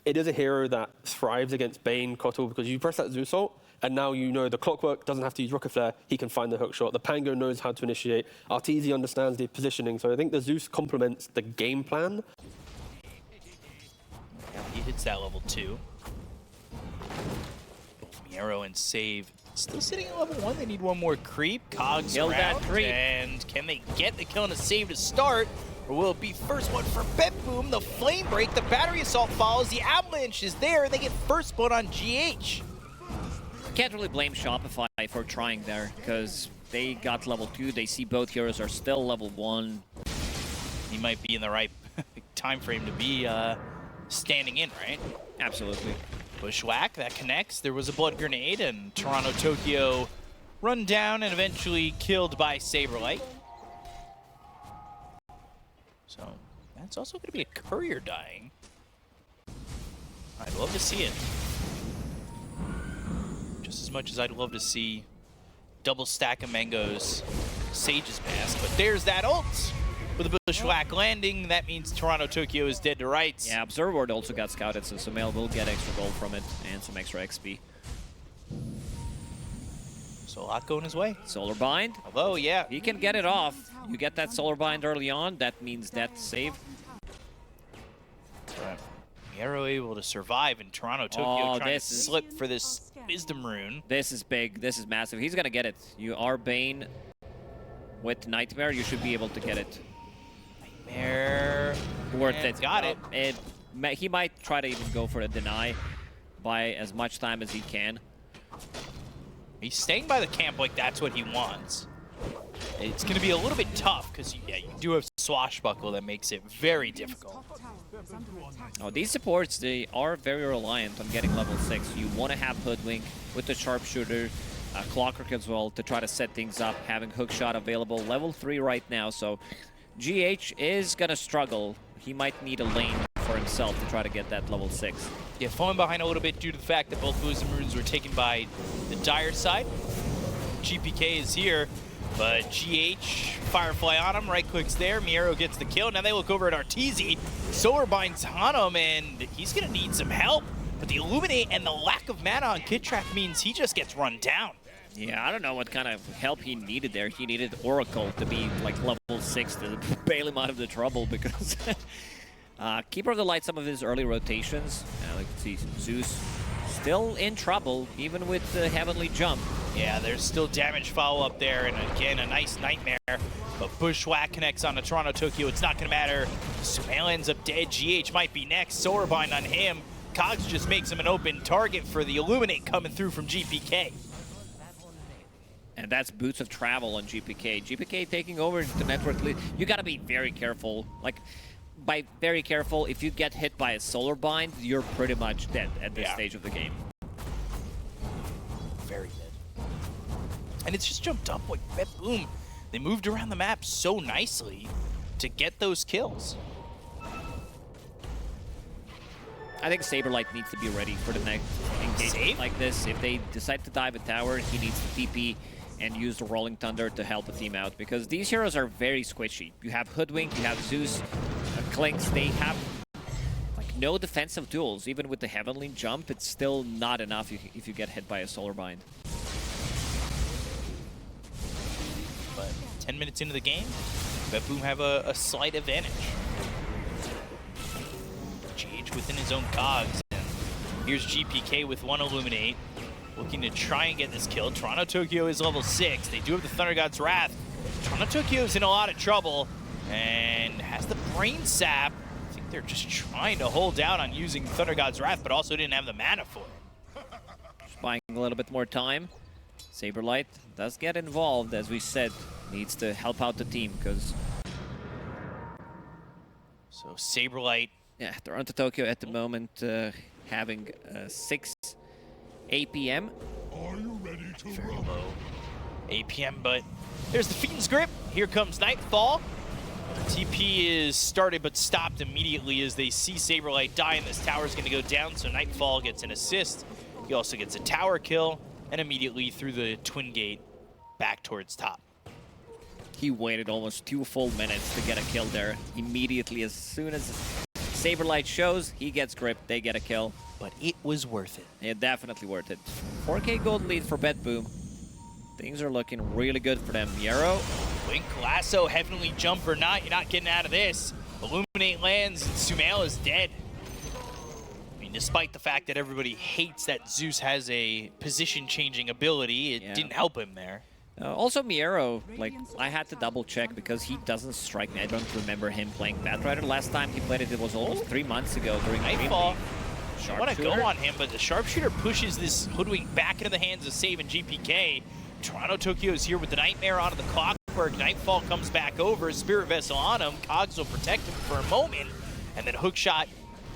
it is a hero that thrives against Bane, Kotal, because you press that Zeus ult, and now you know the Clockwork doesn't have to use Rocket Flare, he can find the hook shot. The Pango knows how to initiate. Arteezy understands the positioning, so I think the Zeus complements the game plan. He hits that level 2. Miero and Save still sitting at level 1. They need one more creep. Cogs Kill around, that creep. and can they get the kill and a save to start? Or will it be first one for BetBoom? The flame break, the battery assault follows, the avalanche is there, and they get first blood on GH. Can't really blame Shopify for trying there, because they got level 2. They see both heroes are still level 1. He might be in the right time frame to be standing in, right? Absolutely. Bushwhack, that connects. There was a blood grenade, and Toronto Tokyo run down and eventually killed by Saberlight. So that's also going to be a courier dying. I'd love to see it. Just as much as I'd love to see double stack of Mango's Sage's Mask. But there's that ult with a Bushwhack landing. That means Toronto Tokyo is dead to rights. Yeah, Observer Ward also got scouted, so Sumail will get extra gold from it and some extra XP. So a lot going his way. Solar Bind. Although, yeah. He can get it off. You get that Solar Bind early on, that means that save. Right. Miero able to survive, and Toronto Tokyo trying to this is- slip for this Wisdom Rune. This is big. This is massive. He's gonna get it. You are Bane with Nightmare. You should be able to get it. Nightmare. Worth And it. got it. He might try to even go for a deny by as much time as he can. He's staying by the camp like that's what he wants. It's going to be a little bit tough because, yeah, you do have Swashbuckle that makes it very difficult. Oh, these supports, they are very reliant on getting level 6. You want to have Hoodwink with the Sharpshooter, Clockwork as well to try to set things up, having Hookshot available. Level 3 right now, so GH is going to struggle. He might need a lane for himself to try to get that level 6. Yeah, falling behind a little bit due to the fact that both Wisdom Runes were taken by the Dire side. GPK is here, but GH, Firefly on him, right clicks there, Miero gets the kill. Now they look over at Arteezy. Solar Bind's on him, and he's gonna need some help. But the Illuminate and the lack of mana on Kid Track means he just gets run down. Yeah, I don't know what kind of help he needed there. He needed Oracle to be like level 6 to bail him out of the trouble because Keeper of the Light, some of his early rotations, like see Zeus still in trouble even with the Heavenly Jump. Yeah, there's still damage follow-up there, and again, a nice Nightmare. But Bushwhack connects on the Toronto Tokyo. It's not going to matter. Sumail ends up dead. GH might be next. Solarbind on him. Cogs just makes him an open target for the Illuminate coming through from GPK. And that's Boots of Travel on GPK. GPK taking over the network lead. You got to be very careful. Like, by very careful, if you get hit by a Solar Bind, you're pretty much dead at this stage of the game. Very dead. And it's just jumped up like BetBoom. They moved around the map so nicely to get those kills. I think Saberlight needs to be ready for the next engagement like this. If they decide to dive a tower, he needs to TP and use the Rolling Thunder to help the team out, because these heroes are very squishy. You have Hoodwink, you have Zeus, Clinks, they have like no defensive tools. Even with the Heavenly Jump, it's still not enough if you get hit by a Solar Bind. But 10 minutes into the game, BetBoom have a slight advantage. GH within his own cogs. And here's GPK with one Illuminate, looking to try and get this kill. Toronto Tokyo is level 6. They do have the Thunder God's Wrath. Toronto Tokyo is in a lot of trouble and has the Brain Sap. I think they're just trying to hold down on using Thunder God's Wrath, but also didn't have the mana for it. Just buying a little bit more time. Saberlight does get involved, as we said, needs to help out the team, because... So Saberlight. Yeah, Toronto Tokyo at the moment having 6 APM. Are you ready to Very roll? low APM, but there's the Fiend's Grip. Here comes Nightfall. TP is started but stopped immediately as they see Saberlight die, and this tower is going to go down, so Nightfall gets an assist. He also gets a tower kill, and immediately through the Twin Gate back towards top. He waited almost 2 full minutes to get a kill there. Immediately, as soon as Saberlight shows, he gets grip, they get a kill. But it was worth it. Yeah, definitely worth it. 4K gold lead for BetBoom. Things are looking really good for them. Miero. Blink, lasso, heavenly jump or not, you're not getting out of this. Illuminate lands, and Sumail is dead. I mean, despite the fact that everybody hates that Zeus has a position-changing ability, it didn't help him there. Also, Miero, like, I had to double check because he doesn't strike me. I don't remember him playing Batrider. Last time he played it was almost 3 months ago during Nightfall. I want to go Sharpshooter. on him, but the Sharpshooter pushes this Hoodwink back into the hands of Save and GPK. Toronto Tokyo is here with the Nightmare onto the Clockwork. Nightfall comes back over, Spirit Vessel on him. Cogs will protect him for a moment, and then Hookshot,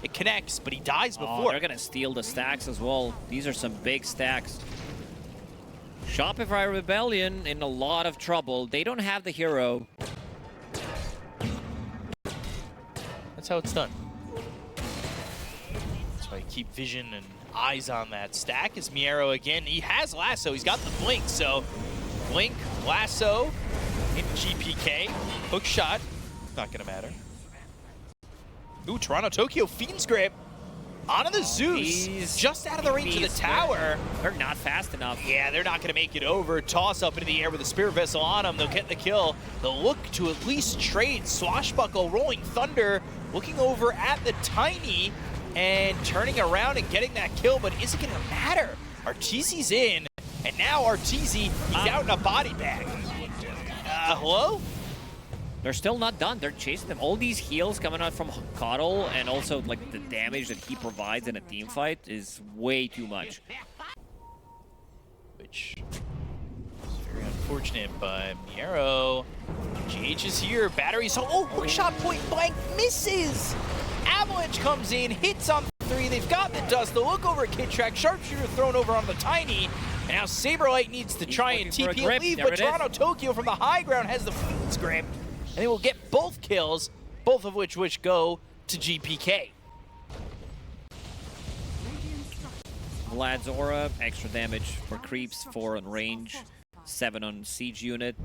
it connects, but he dies before. Oh, they're going to steal the stacks as well. These are some big stacks. Shopify Rebellion in a lot of trouble. They don't have the hero. That's how it's done. That's why you keep vision and eyes on that stack. Is Miero again. He has Lasso. He's got the Blink, so Blink, Lasso, into GPK. Hook shot. Not going to matter. Ooh, Toronto Tokyo Fiend's Grip. Onto the Zeus. Just out of the range of the tower. They're not fast enough. Yeah, they're not going to make it over. Toss up into the air with a Spirit Vessel on them. They'll get the kill. They'll look to at least trade. Swashbuckle, Rolling Thunder, looking over at the Tiny and turning around and getting that kill, but is it going to matter? Arteezy's in, and now Arteezy, he's out in a body bag. Hello? They're still not done. They're chasing them. All these heals coming out from Coddle and also like the damage that he provides in a team fight is way too much. Which is very unfortunate, but Miero, GH is here. Battery, so hookshot point blank misses. Avalanche comes in, hits on 3. They've got the dust. They'll look over at Kid Track. Sharpshooter thrown over on the Tiny. And now Saberlight needs to try and TP and leave, but Toronto Tokyo from the high ground has the Fiend's Grip. And they will get both kills, both of which go to GPK. Vlad's Aura, extra damage for creeps, 4 on range, 7 on siege unit,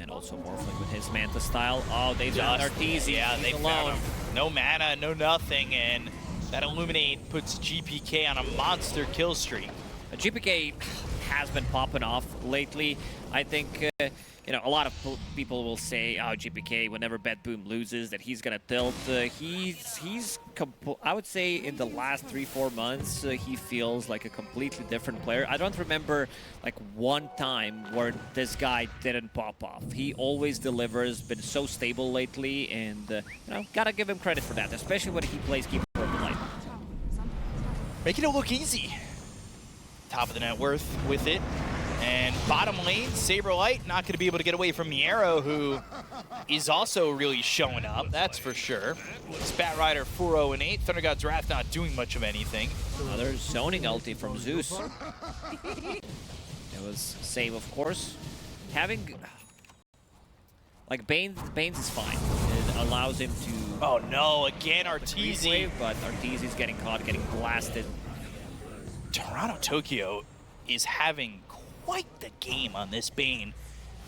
and also Morphling with his Manta style. Oh, they found Arteezy. Yeah, they found him. No mana, no nothing, and that Illuminate puts GPK on a monster kill streak. GPK has been popping off lately. I think, you know, a lot of people will say, oh, GPK, whenever BetBoom loses, that he's going to tilt. I would say in the last 3-4 months, he feels like a completely different player. I don't remember, like, one time where this guy didn't pop off. He always delivers, been so stable lately, and, you know, gotta give him credit for that, especially when he plays Keeper of the Light. Making it look easy. Top of the net worth with it. And bottom lane, Saberlight not going to be able to get away from Miero, who is also really showing up, that's for sure. Spat Rider 4-0-8. Thunder God's Wrath not doing much of anything. Another zoning ulti from Zeus. It was save, of course. Having... like, Banes is fine. It allows him to... Oh no, again Arteezy. But Arteezy's getting caught, getting blasted. Toronto Tokyo is having quite the game on this Bane.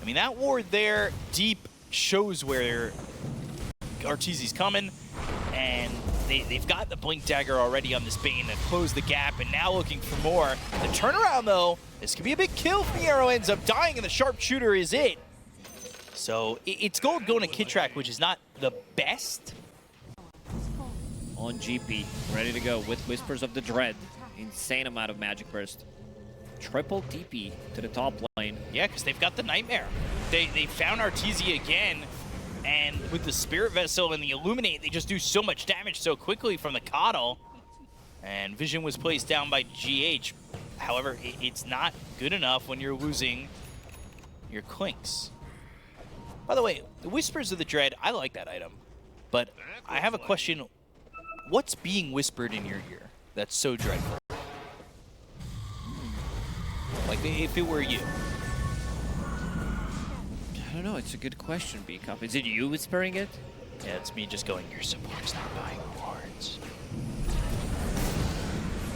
I mean, that ward there, deep, shows where Arteezy's coming, and they've got the Blink Dagger already on this Bane that closed the gap, and now looking for more. The turnaround, though, this could be a big kill. Miero ends up dying, and the Sharpshooter is it. So it's gold going to Kid Track, which is not the best. On GP, ready to go with Whispers of the Dread. Insane amount of Magic Burst. Triple TP to the top lane. Yeah, because they've got the Nightmare. They found Arteezy again, and with the Spirit Vessel and the Illuminate, they just do so much damage so quickly from the Coddle. And Vision was placed down by GH. However, it's not good enough when you're losing your Clinks. By the way, the Whispers of the Dread, I like that item. But I have a question. What's being whispered in your ear that's so dreadful? Like, if it were you. I don't know, it's a good question, B-Cup. Is it you whispering it? Yeah, it's me just going, your support's not buying awards.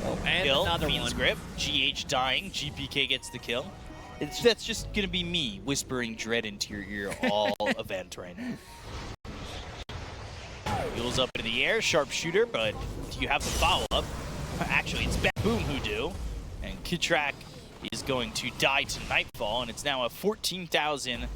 Oh, and kill, another Fiend's one. Grip, GH dying, GPK gets the kill. That's just gonna be me whispering dread into your ear all event right now. Wheels up into the air, sharpshooter, but do you have the follow-up? Actually, it's BetBoom who do. And Kitrak is going to die to Nightfall, and it's now a 14,000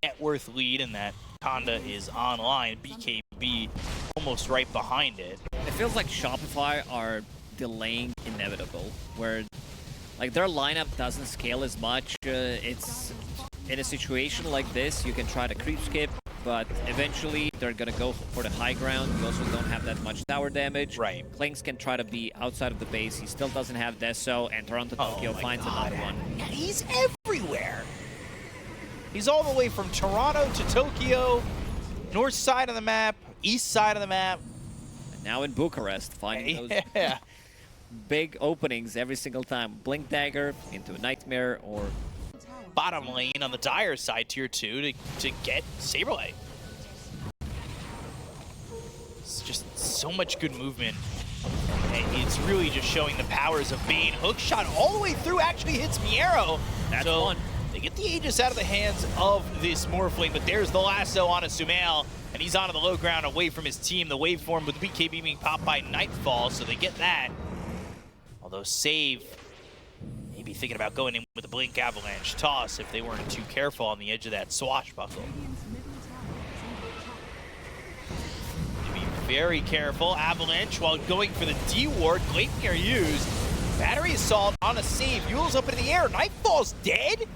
net worth lead, and that Conda is online. BKB almost right behind it. It feels like Shopify are delaying inevitable, where like their lineup doesn't scale as much. It's in a situation like this, you can try to creep skip, but eventually they're gonna go for the high ground. You also don't have that much tower damage. Right. Klinks can try to be outside of the base. He still doesn't have Deso, and Toronto Tokyo finds another one. Yeah, he's everywhere. He's all the way from Toronto to Tokyo, north side of the map, east side of the map. And now in Bucharest, finding those big openings every single time. Blink Dagger into a Nightmare, or bottom lane on the Dire side, tier 2, to get Saberlight. It's just so much good movement. And it's really just showing the powers of Bane. Hook shot all the way through, actually hits Miero. That's so one. They get the Aegis out of the hands of this Morphling, but there's the lasso on a Sumail, and he's onto the low ground away from his team. The waveform with BKB being popped by Nightfall, so they get that. Although Save maybe thinking about going in with a Blink Avalanche toss if they weren't too careful on the edge of that swashbuckle. To be very careful. Avalanche, while going for the D-ward, Gleipnir used. Battery Assault on a save. Yule's up in the air. Nightfall's dead,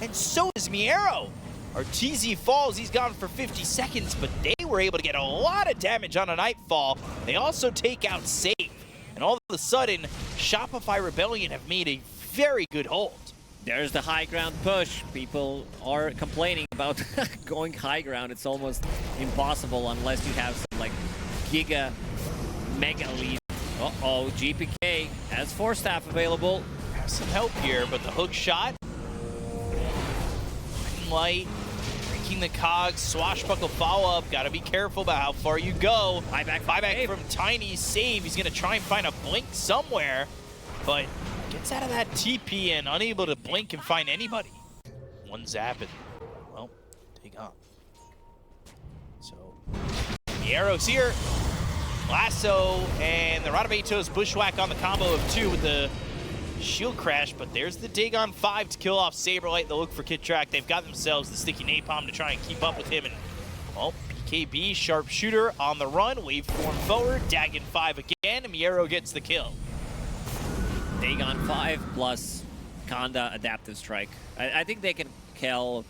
and so is Miero. Arteezy falls. He's gone for 50 seconds, but they were able to get a lot of damage on a Nightfall. They also take out Save. And all of a sudden, Shopify Rebellion have made a very good hold. there's the high ground push. People are complaining about going high ground. It's almost impossible unless you have some like mega lead. Uh-oh, GPK has 4 staff available. Have some help here, but the hook shot. Light, breaking the cogs, swashbuckle follow-up. Gotta be careful about how far you go. Buyback from Tiny, save. He's gonna try and find a blink somewhere, but gets out of that TP and unable to blink and find anybody. One zap and, well, take on. So, the arrow's here. Lasso and the Radabatos bushwhack on the combo of 2 with the shield crash, but there's the dig on 5 to kill off Saberlight. They'll look for Kitrak. They've got themselves the sticky napalm to try and keep up with him. And, well, PKB, sharpshooter on the run. Waveform forward. Dagon 5 again. And Miero gets the kill. Dagon 5 plus Conda adaptive strike. I think they can kill.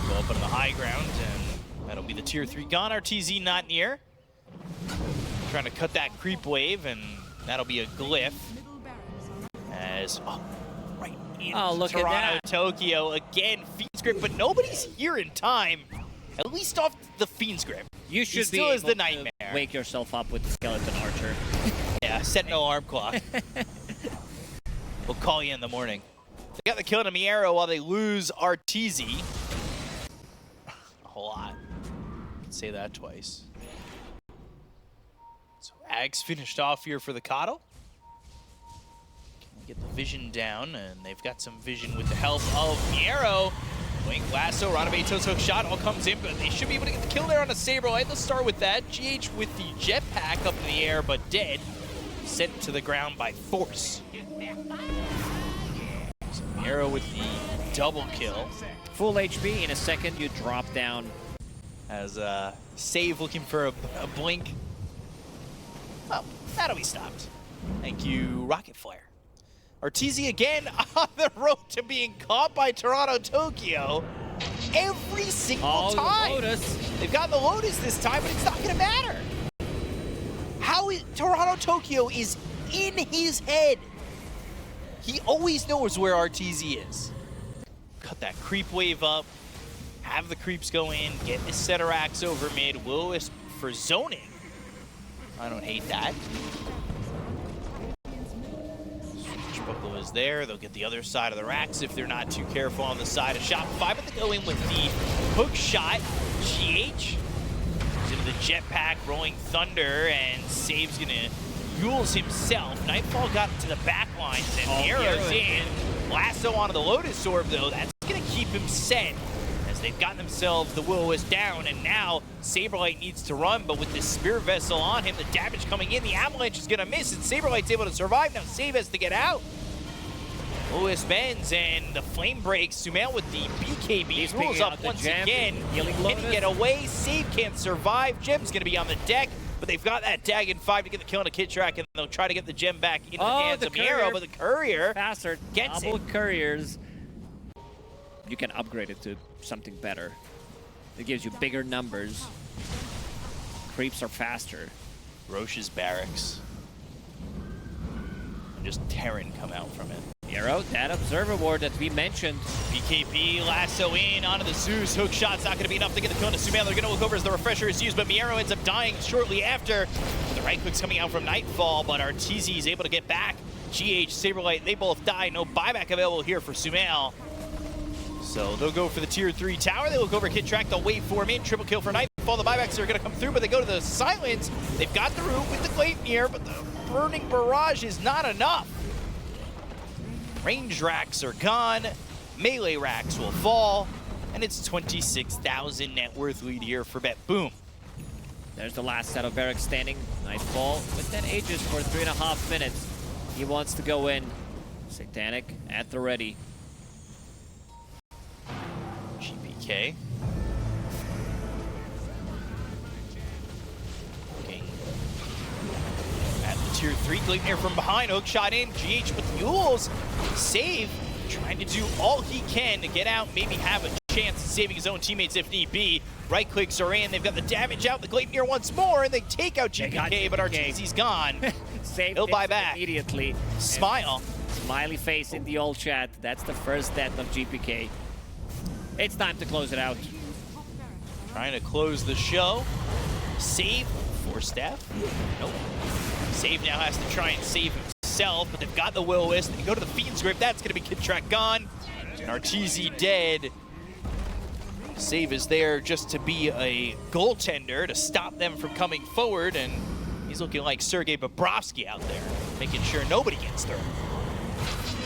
Go up on the high ground, and that'll be the tier 3 gone. RTZ not near. Trying to cut that creep wave, and that'll be a glyph. As, right in look Toronto, at that. Tokyo again, Fiend's Grip, but nobody's here in time. At least off the Fiend's Grip. You should still be is able the nightmare. to wake yourself up with the skeleton archer. Yeah, set no alarm clock. We'll call you in the morning. They got the kill to Miero while they lose RTZ. A whole lot. Can say that twice. So Ags finished off here for the Coddle. Can we get the vision down? And they've got some vision with the help of Miero. Wing lasso, Radabatos hook shot all comes in, but they should be able to get the kill there on a Saberlight. Let's start with that. GH with the jetpack up in the air, but dead. Sent to the ground by force. So Miero with the double kill. Full HP in a second, you drop down. As Save looking for a blink. Oh, that'll be stopped. Thank you, Rocket Flare. Arteezy again on the road to being caught by Toronto Tokyo every single time. Lotus. They've got the Lotus this time, but it's not going to matter. How is Toronto Tokyo is in his head. He always knows where Arteezy is. Cut that creep wave up. Have the creeps go in. Get this Ceterax over mid. Will-O-Wisp for zoning. I don't hate that. Swashbuckle is there. They'll get the other side of the racks if they're not too careful on the side of Shopify, but they go in with the hook shot. GH into the jetpack, rolling thunder, and Save's gonna Yules himself. Nightfall got to the back lines, and Arrow's in. Lasso onto the Lotus Orb, though. That's gonna keep him set. As as they've gotten themselves the Will-O-Wisp down, and now Saberlight needs to run, but with this Spirit Vessel on him, the damage coming in, the Avalanche is going to miss, and Saberlight's able to survive. Now Save has to get out. Will-O-Wisp ends, and the flame breaks. Sumail with the BKB pulls up once again. Can he get away? Save can't survive. Gem's going to be on the deck, but they've got that Dagon 5 to get the kill on a Kid Track, and they'll try to get the Gem back into the hands of Miero, but the Courier faster. Gets Double it. Couriers. You can upgrade it to something better. It gives you bigger numbers. Creeps are faster. Roche's barracks. And just Terran come out from it. Miero, that Observer Ward that we mentioned. BKB lasso in onto the Zeus. Hook shot's not going to be enough to get the kill to Sumail. They're going to look over as the refresher is used, but Miero ends up dying shortly after. The right click's coming out from Nightfall, but Arteezy is able to get back. GH, Saberlight, they both die. No buyback available here for Sumail. So they'll go for the tier 3 tower. They look over Kid Track. They'll wait for him in. Triple kill for Nightfall. The buybacks are going to come through, but they go to the Silence. They've got the root with the Gleipnir, but the Burning Barrage is not enough. Range racks are gone. Melee racks will fall. And it's 26,000 net worth lead here for BetBoom. There's the last set of barracks standing. Nightfall with that Aegis for 3.5 minutes. He wants to go in. Satanic at the ready. GPK. Okay. At the tier 3, Gleipnir from behind, hook shot in, GH with Mules. Save, trying to do all he can to get out, maybe have a chance of saving his own teammates if need be. Right clicks are in, they've got the damage out, the Gleipnir once more, and they take out GPK, but Arteezy's gone. He'll buy back. Immediately. Smile. Smiley face in the old chat. That's the first death of GPK. It's time to close it out. Trying to close the show. Save for Staff. Nope. Save now has to try and save himself, but they've got the Will-O-Wisp. They go to the Fiend's Grip. That's going to be Kid Track gone. And Arteezy dead. Save is there just to be a goaltender to stop them from coming forward, and he's looking like Sergei Bobrovsky out there, making sure nobody gets through.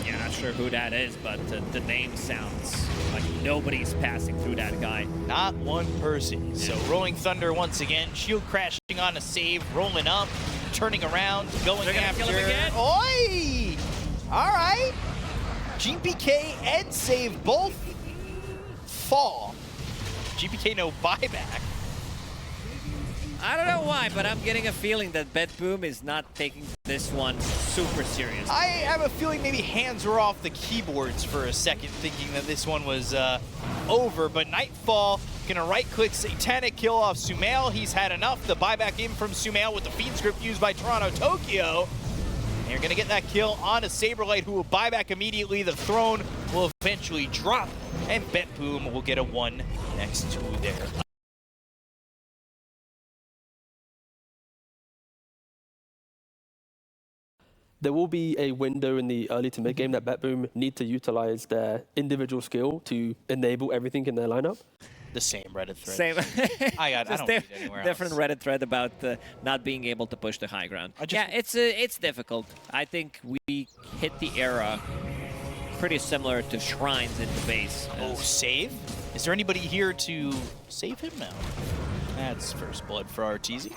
Yeah, not sure who that is, but the name sounds like nobody's passing through that guy. Not one person. So Rolling Thunder once again, shield crashing on a Save, rolling up, turning around, going after. Kill him again. Oi! All right. GPK and Save both fall. GPK no buyback. I don't know why, but I'm getting a feeling that BetBoom is not taking this one super serious. I have a feeling maybe hands were off the keyboards for a second, thinking that this one was over, but Nightfall gonna right-click Satanic, kill off Sumail. He's had enough. The buyback in from Sumail with the Fiend Script used by Toronto Tokyo. And you're gonna get that kill on a Saberlight, who will buy back immediately. The throne will eventually drop, and BetBoom will get a 1 next to there. There will be a window in the early to mid game that BetBoom need to utilize their individual skill to enable everything in their lineup. The same Reddit thread. Same. I don't read anywhere different else. Reddit thread about not being able to push the high ground. Yeah, it's difficult. I think we hit the era pretty similar to Shrines in the base. Oh, save? Is there anybody here to save him now? That's first blood for Arteezy.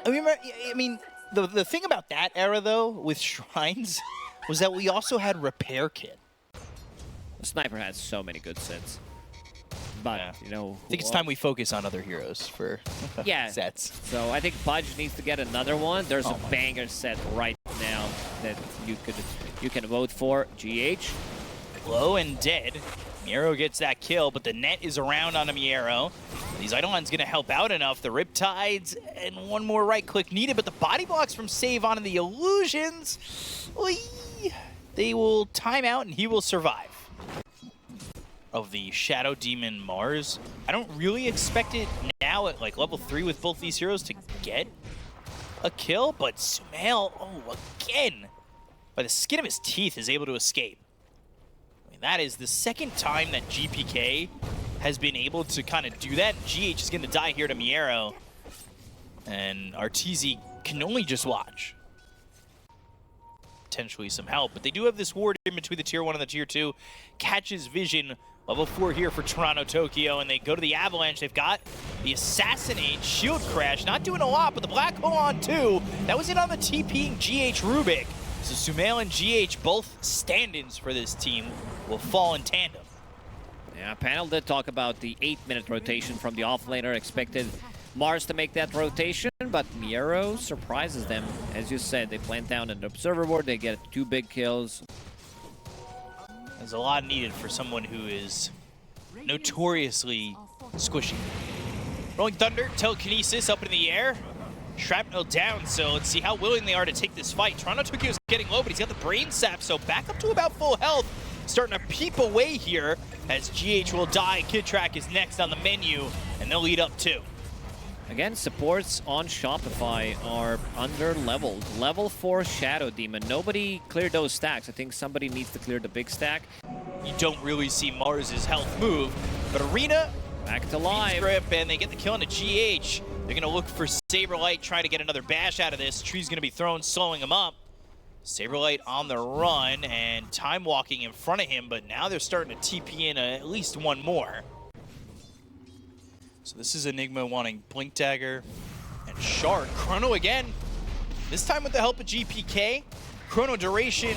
I mean, the thing about that era, though, with Shrines, was that we also had Repair Kit. The Sniper has so many good sets. But, Yeah. you know... I think it's time we focus on other heroes for sets. So I think Budge needs to get another one. There's a banger set right now that you can vote for. GH. Low and dead. Miero gets that kill, but the net is around on a Miero. These Eidolon's gonna help out enough. The Riptides and one more right click needed, but the body blocks from Save onto the Illusions. Oy. They will time out and he will survive. Of the Shadow Demon Mars. I don't really expect it now at like level 3 with both these heroes to get a kill, but Sumail, again, by the skin of his teeth, is able to escape. I mean, that is the second time that GPK has been able to kind of do that. GH is going to die here to Miero, and Arteezy can only just watch. Potentially some help, but they do have this ward in between the tier 1 and the tier 2. Catches vision Level 4 here for Toronto Tokyo, and they go to the Avalanche. They've got the Assassinate, Shield Crash, not doing a lot, but the Black Hole on 2. That was it on the TPing GH Rubik. So Sumail and GH, both stand-ins for this team, will fall in tandem. Yeah, panel did talk about the 8-minute rotation from the offlaner. Expected MOUZ to make that rotation, but Miero surprises them. As you said, they plant down an observer board, they get 2 big kills. There's a lot needed for someone who is notoriously squishy. Rolling Thunder, Telekinesis up in the air. Shrapnel down, so let's see how willing they are to take this fight. Toronto Tokyo's getting low, but he's got the Brain Sap, so back up to about full health. Starting to peep away here as GH will die. Kid Track is next on the menu, and they'll lead up too. Again, supports on Shopify are under-leveled. Level 4 Shadow Demon. Nobody cleared those stacks. I think somebody needs to clear the big stack. You don't really see Mars's health move, but Arena Back to live. Grip, and they get the kill on a GH. They're going to look for Saberlight, trying to get another bash out of this. Tree's going to be thrown, slowing him up. Saberlight on the run, and time walking in front of him, but now they're starting to TP in at least one more. So this is Enigma wanting Blink Dagger and Shard. Chrono again, this time with the help of GPK. Chrono duration,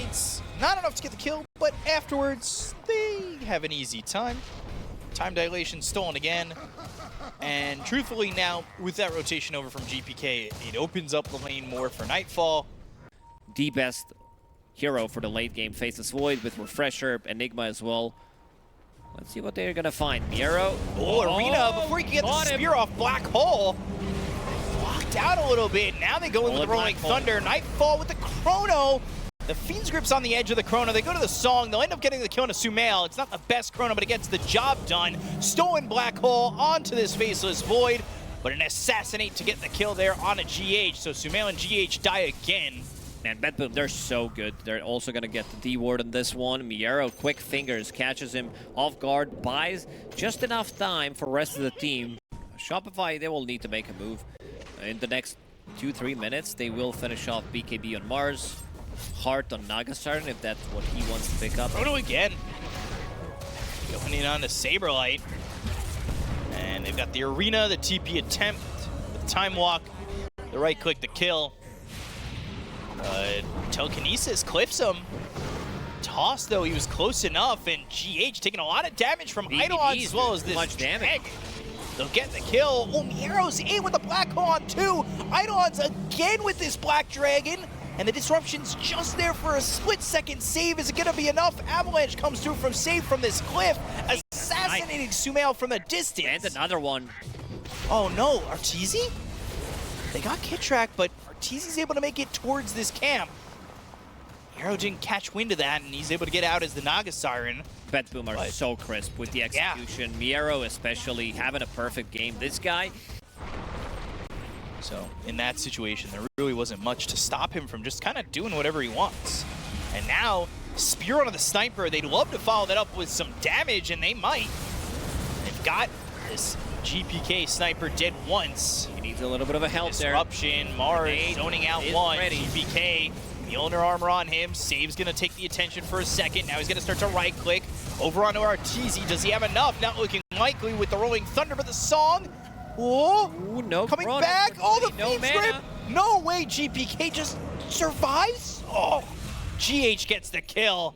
it's not enough to get the kill, but afterwards, they have an easy time. Time dilation stolen again. And truthfully now, with that rotation over from GPK, it opens up the lane more for Nightfall. The best hero for the late game faces Void with Refresher, Enigma as well. Let's see what they're gonna find. Miero. Oh, Arena, before he can get the spear off Black Hole. Blocked out a little bit. Now they go in with the Rolling Thunder. Nightfall with the Chrono. The Fiend's Grip's on the edge of the Chrono. They go to the Song. They'll end up getting the kill on a Sumail. It's not the best Chrono, but it gets the job done. Stolen Black Hole onto this Faceless Void, but an Assassinate to get the kill there on a GH. So Sumail and GH die again. Man, BetBoom, they're so good. They're also going to get the D-ward on this one. Miero, quick fingers, catches him off guard, buys just enough time for the rest of the team. Shopify, they will need to make a move. In the next 2-3 minutes, they will finish off BKB on MOUZ. Heart on Nagasarn, if that's what he wants to pick up. Chrono again. Going in on the Saberlight. And they've got the Arena, the TP attempt, the Time Walk, the right click, the kill. Telekinesis clips him. Toss, though, he was close enough, and GH taking a lot of damage from Eidolons as well as this much damage. They'll get the kill. Oh, Miero's in with the Black Hole on 2. Eidolons again with this Black Dragon, and the disruption's just there for a split-second save. Is it going to be enough? Avalanche comes through from save from this cliff, assassinating Sumail from a distance. And another one. Oh no, Arteezy? They got Kid Track, but Arteezy's able to make it towards this camp. Miero didn't catch wind of that, and he's able to get out as the Naga Siren. BetBoom are so crisp with the execution. Yeah. Miero especially having a perfect game. This guy. So in that situation, there really wasn't much to stop him from just kind of doing whatever he wants. And now, Spear onto the Sniper. They'd love to follow that up with some damage, and they might. They've got this GPK Sniper dead once. He needs a little bit of a help there. Disruption, MOUZ zoning out one. Ready. GPK, the owner armor on him. Save's gonna take the attention for a second. Now he's gonna start to right click. Over onto Arteezy. Does he have enough? Not looking likely with the Rolling Thunder, but the Song. Oh, ooh, no coming run. back. Oh, the no Fiend's Grip. No way GPK just survives. Oh, GH gets the kill.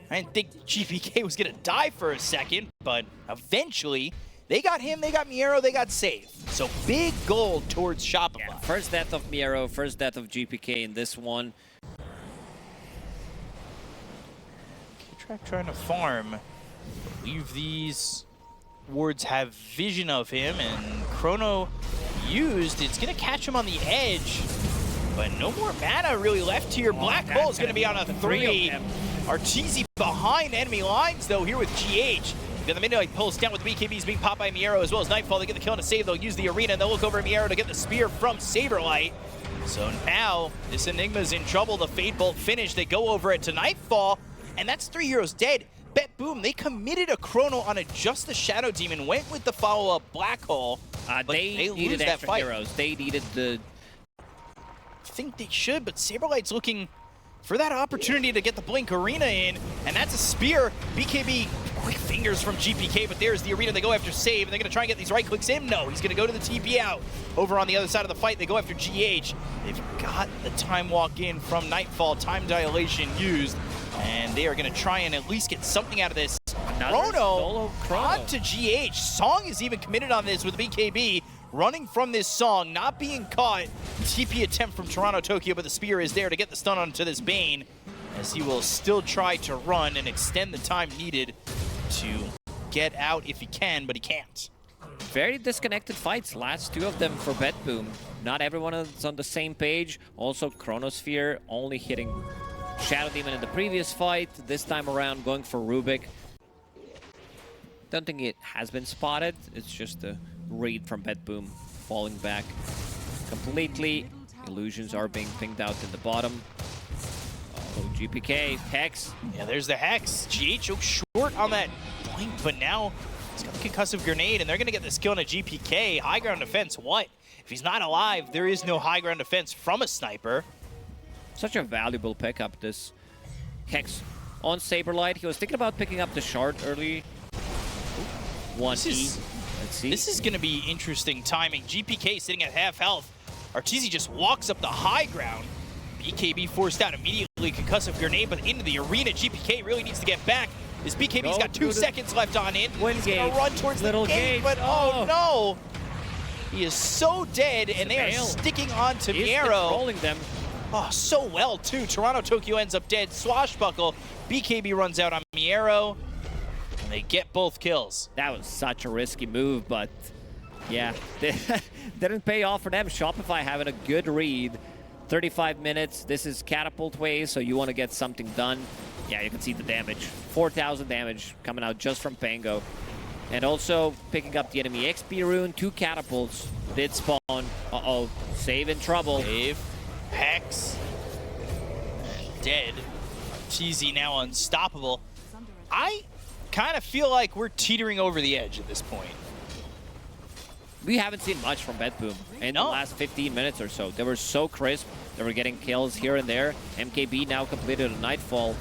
I didn't think GPK was gonna die for a second, but eventually they got him, they got Miero, they got Save. So big goal towards Shopify. Yeah, first death of Miero, first death of GPK in this one. Kid trying to farm. I believe these wards have vision of him, and Chrono used. It's going to catch him on the edge, but no more mana really left here. Black Hole is going to be on a 3. Arteezy behind enemy lines, though, here with GH. Then the Midnight pulls down with the BKBs being popped by Miero as well as Nightfall. They get the kill and a save. They'll use the Arena, and they'll look over at Miero to get the spear from Saberlight. So now this Enigma's in trouble. The Fade Bolt finish. They go over it to Nightfall, and that's 3 heroes dead. BetBoom, they committed a Chrono on a just the Shadow Demon, went with the follow-up Black Hole. They needed extra heroes. They needed the... I think they should, but Saberlight's looking for that opportunity to get the Blink Arena in, and that's a spear. BKB quick fingers from GPK, but there's the arena. They go after Save, and they're going to try and get these right clicks in. No, he's going to go to the TP out. Over on the other side of the fight, they go after GH. They've got the time walk in from Nightfall, time dilation used, and they are going to try and at least get something out of this. Chrono on to GH. Song is even committed on this with BKB. Running from this Song, not being caught. TP attempt from Toronto Tokyo, but the spear is there to get the stun onto this Bane, as he will still try to run and extend the time needed to get out if he can, but he can't. Very disconnected fights, last two of them for BetBoom. Not everyone is on the same page. Also, Chronosphere only hitting Shadow Demon in the previous fight. This time around, going for Rubik. Don't think it has been spotted. It's just a read from BetBoom falling back completely. Illusions are being pinged out in the bottom. Oh, GPK, Hex. Yeah, there's the Hex. GH choked short on that blink, but now he's got the concussive grenade, and they're going to get this kill on a GPK. High ground defense, what? If he's not alive, there is no high ground defense from a sniper. Such a valuable pickup, this Hex on Saberlight. He was thinking about picking up the shard early. 1E. Let's see. This is going to be interesting timing. GPK sitting at half health. Arteezy just walks up the high ground. BKB forced out immediately, concussive grenade, but into the arena. GPK really needs to get back. This BKB's got 2 seconds left on it. He's going to run towards the gate, but oh no! He is so dead, and they are sticking on to Miero. Rolling them. Oh, so well too. Toronto Tokyo ends up dead. Swashbuckle. BKB runs out on Miero, and they get both kills. That was such a risky move, but yeah, didn't pay off for them. Shopify having a good read. 35 minutes. This is catapult way, so you want to get something done. Yeah, you can see the damage. 4,000 damage coming out just from Pango. And also picking up the enemy XP rune. 2 catapults did spawn. Uh-oh, Save in trouble. Save. Hex. Dead. Arteezy now unstoppable. I kind of feel like we're teetering over the edge at this point. We haven't seen much from BetBoom in the last 15 minutes or so. They were so crisp. They were getting kills here and there. MKB now completed a Nightfall.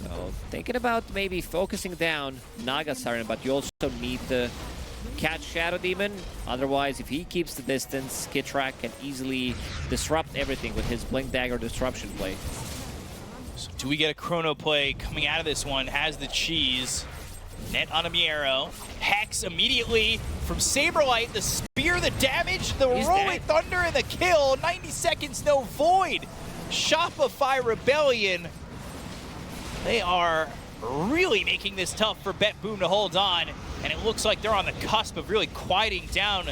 So thinking about maybe focusing down Naga Siren, but you also need to catch Shadow Demon. Otherwise, if he keeps the distance, Kitrak can easily disrupt everything with his Blink Dagger disruption play. So do we get a chrono play coming out of this one? Has the cheese. Net on a Miero. Hex immediately from Saberlight. The spear, the damage, the rolling thunder, and the kill. 90 seconds, no void. Shopify Rebellion. They are really making this tough for BetBoom to hold on. And it looks like they're on the cusp of really quieting down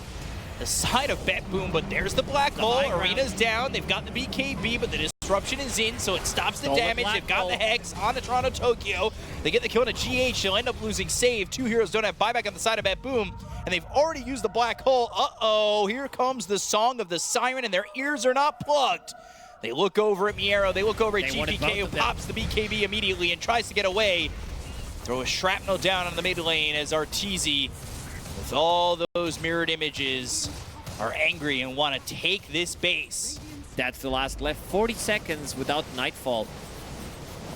the side of BetBoom. But there's the black hole. Arena's down. They've got the BKB, but the disruption is in, so it stops the damage. They've got the Hex on the Toronto Tokyo. They get the kill on a GH. They'll end up losing Save. 2 heroes don't have buyback on the side of BetBoom, and they've already used the black hole. Uh-oh, here comes the song of the siren, and their ears are not plugged. They look over at Miero. They look over at GPK, who pops the BKB immediately and tries to get away. Throw a shrapnel down on the mid lane as Arteezy, with all those mirrored images, are angry and want to take this base. That's the last left. 40 seconds without Nightfall.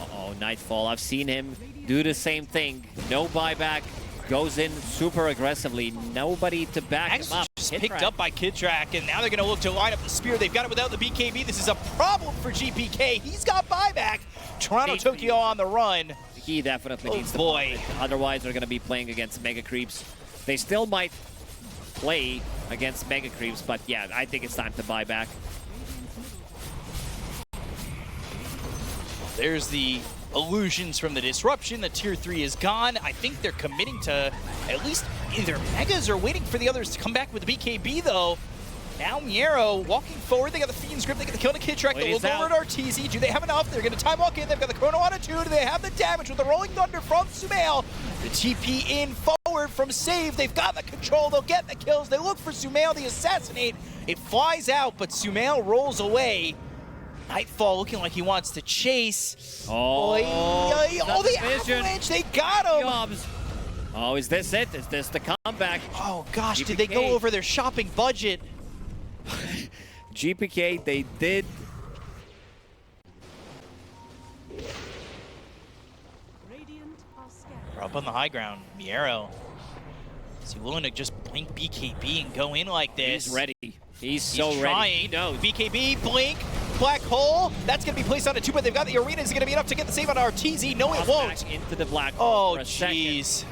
Uh-oh, Nightfall. I've seen him do the same thing. No buyback. Goes in super aggressively. Nobody to back him up. Just picked up by Kitrak, and now they're going to look to line up the spear. They've got it without the BKB. This is a problem for GPK. He's got buyback. Toronto Tokyo on the run. He definitely needs to buy. Otherwise, they're going to be playing against Mega Creeps. They still might play against Mega Creeps, but yeah, I think it's time to buy back. There's the illusions from the disruption. The tier 3 is gone. I think they're committing to at least either Megas or waiting for the others to come back with the BKB, though. Now Miero walking forward. They got the Fiend's Grip. They get the kill to Kitrak. They look over at Arteezy. Do they have enough? They're going to time walk in. They've got the Chrono on a 2. Do they have the damage with the Rolling Thunder from Sumail? The TP in forward from Save. They've got the control. They'll get the kills. They look for Sumail. The assassinate. It flies out, but Sumail rolls away. Nightfall looking like he wants to chase. Oh, the avalanche, they got him. Oh, is this it? Is this the comeback? Oh gosh, GPK. Did they go over their shopping budget? GPK, they did. We're up on the high ground. Miero. Is he willing to just blink BKB and go in like this? He's ready. He's so ready. Trying. He knows. BKB, blink, black hole. That's going to be placed on a 2, but they've got the arena. Is it going to be enough to get the save on RTZ? No, it won't. Back into the black hole. Oh, jeez.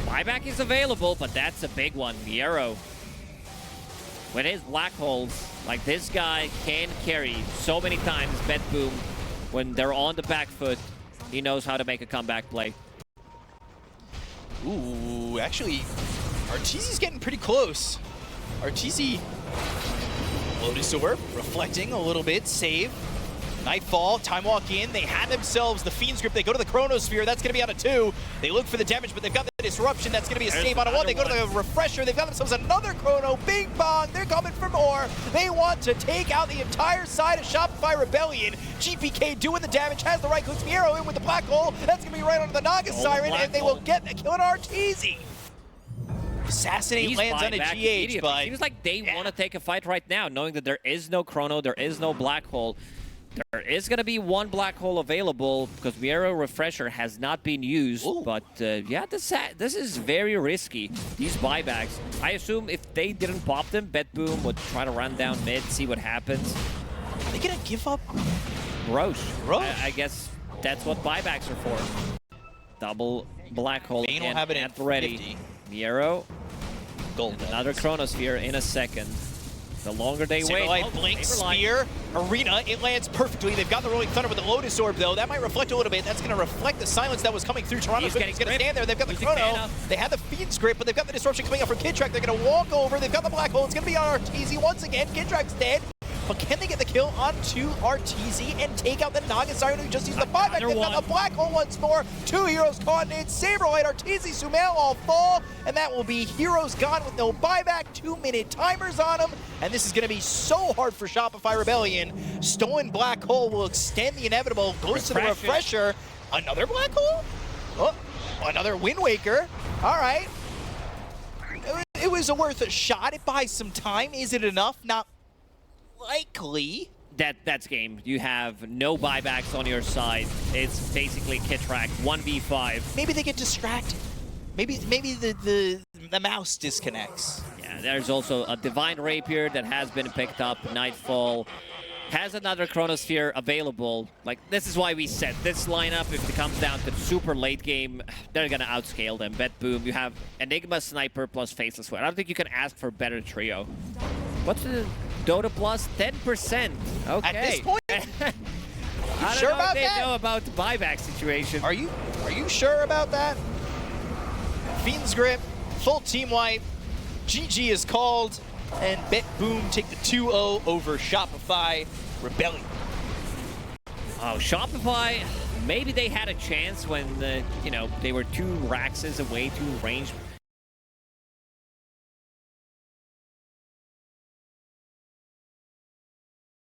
Buyback is available, but that's a big one. Miero. When his black holes, like this guy can carry so many times BetBoom when they're on the back foot. He knows how to make a comeback play. Ooh, actually, RTZ's getting pretty close. RTZ, Lotus Orb, reflecting a little bit, save. Nightfall, time walk in, they had themselves the Fiend's Grip, they go to the Chronosphere, that's going to be on a 2. They look for the damage, but they've got the Disruption, that's going to be a save on a 1. They go to the Refresher, they've got themselves another Chrono, Bing Bong, they're coming for more. They want to take out the entire side of Shopify Rebellion. GPK doing the damage, has the right clicks, Miero in with the Black Hole, that's going to be right onto the Naga Siren, and they will get a kill on RTZ. Assassinate lands on a GH, but... It seems like they want to take a fight right now, knowing that there is no Chrono, there is no Black Hole. There is going to be one Black Hole available because Miero Refresher has not been used. Ooh. But yeah, this is very risky. These buybacks. I assume if they didn't pop them, BetBoom would try to run down mid, see what happens. Are they going to give up? Roche. I guess that's what buybacks are for. Double Black Hole Bane will have it at in ready. 50. Miero. Gold. Another Chronosphere in a second. The longer they wait. Saberlight, blink, spear, arena, it lands perfectly. They've got the Rolling Thunder with the Lotus Orb, though. That might reflect a little bit. That's going to reflect the silence that was coming through. Toronto's going to stand there. They've got the Chrono. They had the Fiend's Grip, but they've got the Disruption coming up from Kidtrack. They're going to walk over. They've got the Black Hole. It's going to be on RTZ once again. Kidtrack's dead. But can they get the kill onto RTZ and take out the Naga Siren who just used the buyback? They've got the Black Hole once more. 2 heroes caught in. Saberlight, RTZ, Sumail all fall. And that will be heroes gone with no buyback. 2-minute timers on them. And this is going to be so hard for Shopify Rebellion. Stolen Black Hole will extend the inevitable. Goes to the Refresher. Another Black Hole? Oh, another Wind Waker. All right. It was worth a shot. It buys some time. Is it enough? Not likely. That's game. You have no buybacks on your side. It's basically Kidtrack 1v5. Maybe they get distracted. Maybe the mouse disconnects. Yeah, there's also a Divine Rapier that has been picked up. Nightfall has another Chronosphere available. Like, this is why we said this lineup, if it comes down to the super late game, they're gonna outscale them. BetBoom, you have Enigma, Sniper plus Faceless Sweat. I don't think you can ask for a better trio. What's the DOTA plus? 10%. Okay. At this point? I don't sure know about if they that? know about the buyback situation. Are you sure about that? Fiend's Grip, full team wipe. GG is called, and BetBoom take the 2-0 over Shopify Rebellion. Oh, Shopify, maybe they had a chance when, you know, they were 2 Raxes away, 2 range